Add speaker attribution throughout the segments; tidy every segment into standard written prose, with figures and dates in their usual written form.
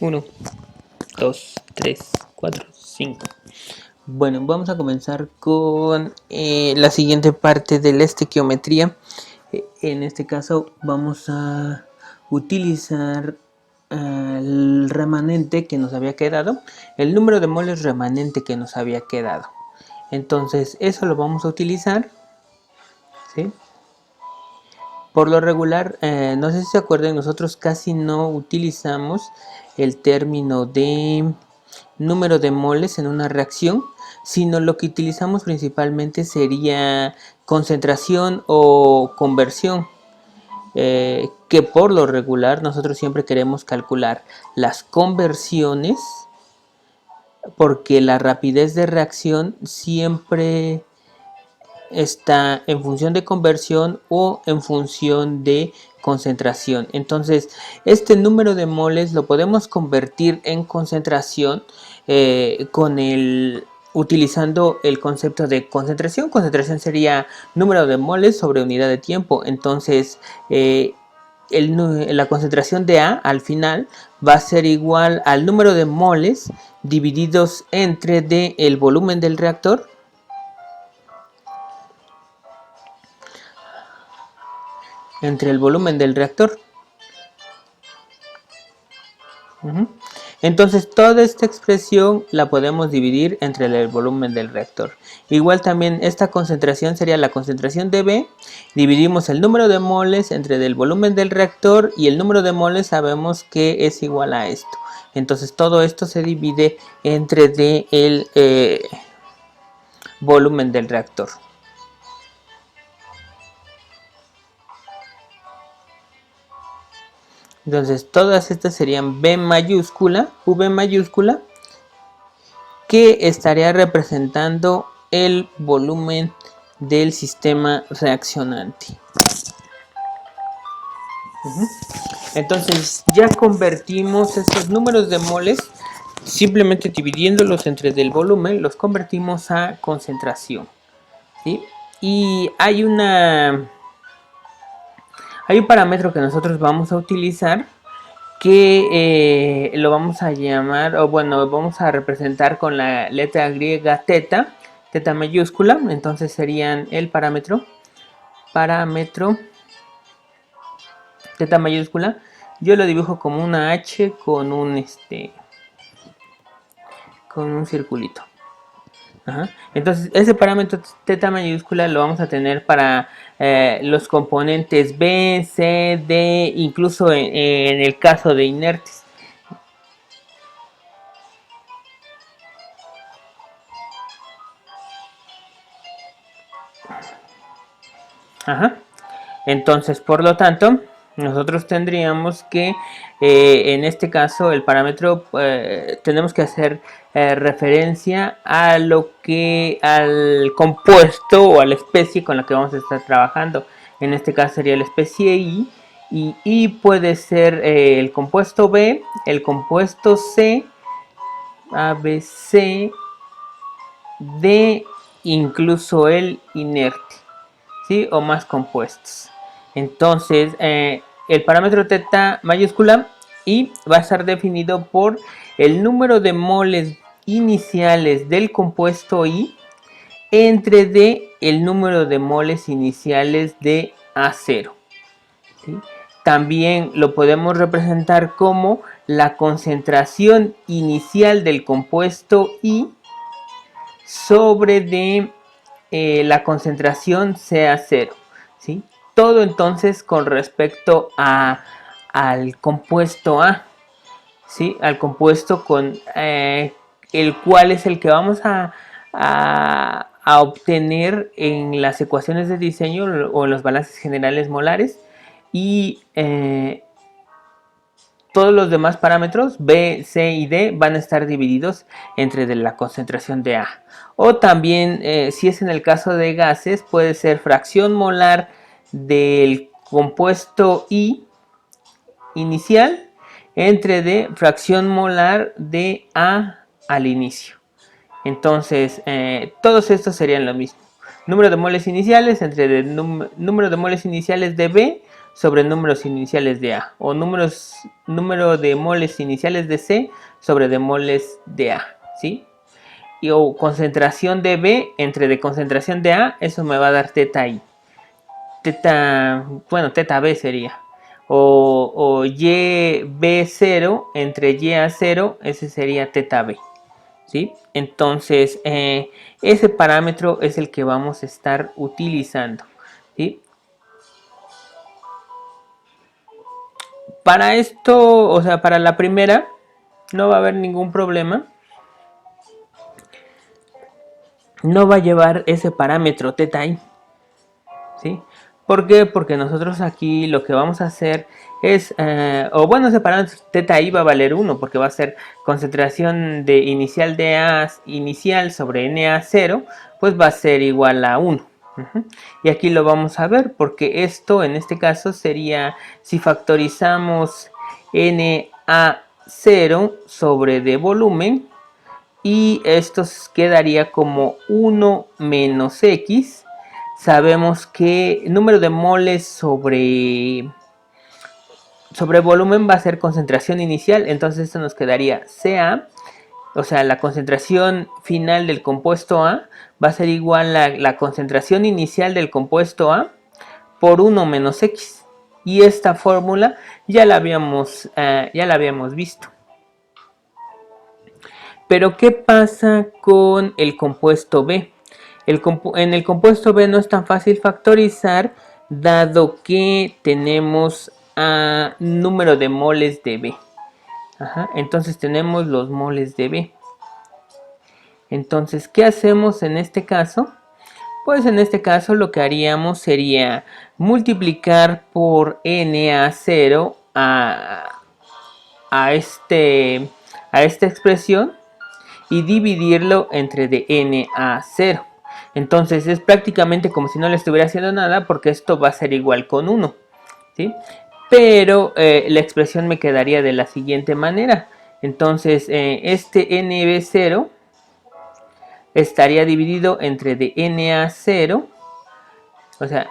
Speaker 1: 1, 2, 3, 4, 5. Bueno, vamos a comenzar con la siguiente parte de la estequiometría. En este caso vamos a utilizar el remanente que nos había quedado, el número de moles remanente que nos había quedado. Entonces eso lo vamos a utilizar, ¿sí? Por lo regular, no sé si se acuerdan, nosotros casi no utilizamos el término de número de moles en una reacción, sino lo que utilizamos principalmente sería concentración o conversión, que por lo regular nosotros siempre queremos calcular las conversiones, porque la rapidez de reacción siempre está en función de conversión o en función de concentración. Entonces, este número de moles lo podemos convertir en concentración utilizando el concepto de concentración. Concentración sería número de moles sobre unidad de tiempo. Entonces, la concentración de A al final va a ser igual al número de moles divididos entre el volumen del reactor el volumen del reactor. Entonces toda esta expresión la podemos dividir entre el volumen del reactor. Igual también esta concentración sería la concentración de B. Dividimos el número de moles entre el volumen del reactor y el número de moles sabemos que es igual a esto. Entonces todo esto se divide entre el volumen del reactor. Entonces todas estas serían V mayúscula, que estaría representando el volumen del sistema reaccionante. Entonces ya convertimos estos números de moles, simplemente dividiéndolos entre el volumen, los convertimos a concentración, ¿sí? Y hay un parámetro que nosotros vamos a utilizar que lo vamos a llamar, o bueno, vamos a representar con la letra griega teta mayúscula. Entonces serían el parámetro teta mayúscula. Yo lo dibujo como una H con un circulito. Entonces ese parámetro teta mayúscula lo vamos a tener para los componentes B, C, D, incluso en el caso de inertes. Entonces, por lo tanto, nosotros tendríamos que, en este caso, el parámetro, tenemos que hacer referencia a al compuesto o a la especie con la que vamos a estar trabajando. En este caso sería la especie I, y I puede ser el compuesto B, el compuesto C, A, B, C, D, incluso el inerte, ¿sí? O más compuestos. Entonces, el parámetro teta mayúscula I va a estar definido por el número de moles iniciales del compuesto I entre el número de moles iniciales de A0. ¿Sí? También lo podemos representar como la concentración inicial del compuesto I sobre la concentración CA0. ¿Sí? Todo entonces con respecto al compuesto A, ¿sí? Al compuesto con el cual es el que vamos a obtener en las ecuaciones de diseño o en los balances generales molares, y todos los demás parámetros B, C y D van a estar divididos entre la concentración de A. O también, si es en el caso de gases, puede ser fracción molar del compuesto I inicial entre fracción molar de A al inicio. Entonces, todos estos serían lo mismo. Número de moles iniciales entre el número de moles iniciales de B sobre números iniciales de A, o número de moles iniciales de C sobre de moles de A, ¿sí? O concentración de B entre de concentración de A, eso me va a dar teta I. Teta B sería. O Y B0 entre Y a 0, ese sería teta B. ¿Sí? Entonces, ese parámetro es el que vamos a estar utilizando. ¿Sí? Para esto, o sea, para la primera, no va a haber ningún problema. No va a llevar ese parámetro teta i. ¿Sí? ¿Por qué? Porque nosotros aquí lo que vamos a hacer es, o bueno, ese parámetro teta i va a valer 1 porque va a ser concentración de inicial de A inicial sobre NA0, pues va a ser igual a 1. Y aquí lo vamos a ver porque esto en este caso sería si factorizamos NA0 sobre de volumen, y esto quedaría como 1 menos X. Sabemos que el número de moles sobre volumen va a ser concentración inicial, entonces esto nos quedaría Ca, o sea, la concentración final del compuesto A va a ser igual a la concentración inicial del compuesto A por 1 menos X. Y esta fórmula ya la habíamos visto. Pero ¿qué pasa con el compuesto B? En el compuesto B no es tan fácil factorizar, dado que tenemos número de moles de B. Entonces tenemos los moles de B. Entonces, ¿qué hacemos en este caso? Pues en este caso lo que haríamos sería multiplicar por NA0 a esta expresión y dividirlo entre de n a 0. Entonces es prácticamente como si no le estuviera haciendo nada, porque esto va a ser igual con 1, ¿sí? Pero la expresión me quedaría de la siguiente manera. Entonces este NB0 estaría dividido entre de NA0, o sea,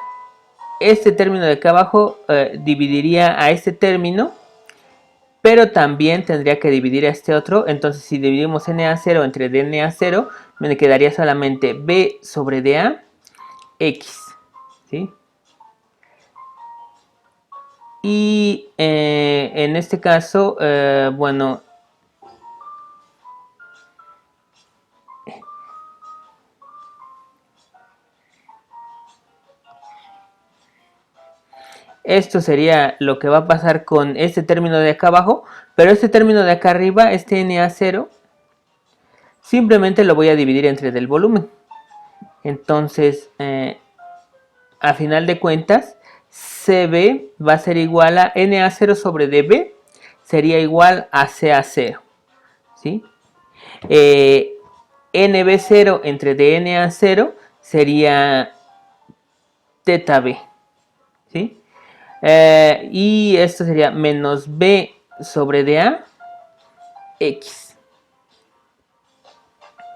Speaker 1: este término de acá abajo dividiría a este término, pero también tendría que dividir a este otro. Entonces si dividimos NA0 entre DNA0, me quedaría solamente B sobre DA X, ¿sí? Y en este caso, bueno, esto sería lo que va a pasar con este término de acá abajo, pero este término de acá arriba, este NA0, simplemente lo voy a dividir entre del volumen. Entonces, a final de cuentas, CB va a ser igual a NA0 sobre DB, sería igual a CA0, ¿sí? NB0 entre DNA0 sería teta B, ¿sí? Y esto sería menos B sobre DA X,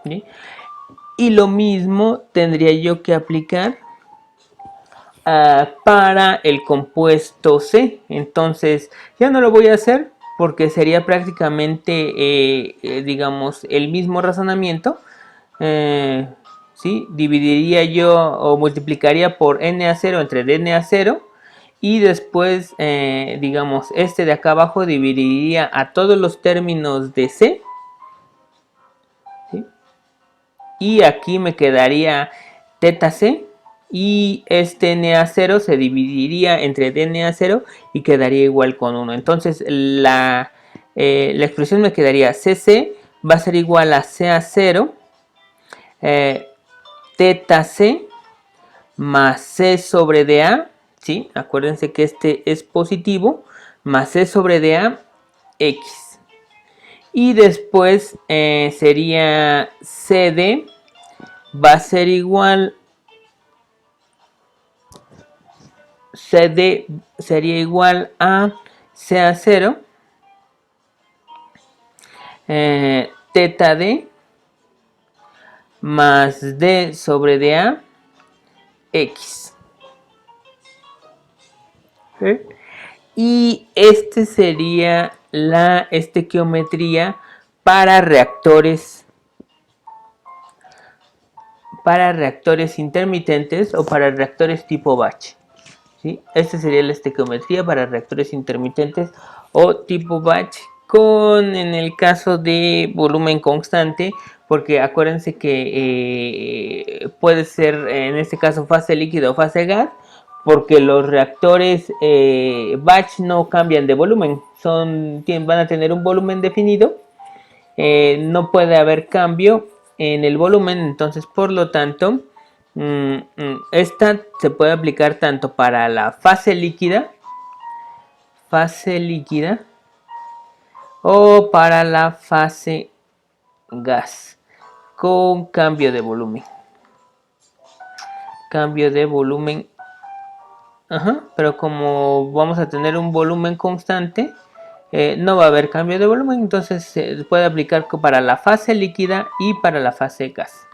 Speaker 1: ¿sí? Y lo mismo tendría yo que aplicar para el compuesto C. Entonces ya no lo voy a hacer porque sería prácticamente digamos el mismo razonamiento. ¿Sí? Dividiría yo o multiplicaría por NA0 entre DNA0 y después digamos este de acá abajo dividiría a todos los términos de C, ¿sí? Y aquí me quedaría teta C, y este NA0 se dividiría entre DNA0 y quedaría igual con 1. Entonces la expresión me quedaría CC va a ser igual a CA0 teta C más C sobre DA, ¿sí? Acuérdense que este es positivo, más C sobre DA X. Y después sería CD va a ser igual, CD sería igual a CA0 teta D más D sobre DA X. Y este sería la estequiometría para reactores intermitentes o para reactores tipo batch. ¿Sí? Esta sería la estequiometría para reactores intermitentes o tipo batch en el caso de volumen constante, porque acuérdense que puede ser en este caso fase líquida o fase gas, porque los reactores batch no cambian de volumen, van a tener un volumen definido, no puede haber cambio en el volumen, entonces por lo tanto esta se puede aplicar tanto para la fase líquida o para la fase gas con cambio de volumen. Pero como vamos a tener un volumen constante, no va a haber cambio de volumen, entonces se puede aplicar para la fase líquida y para la fase gas.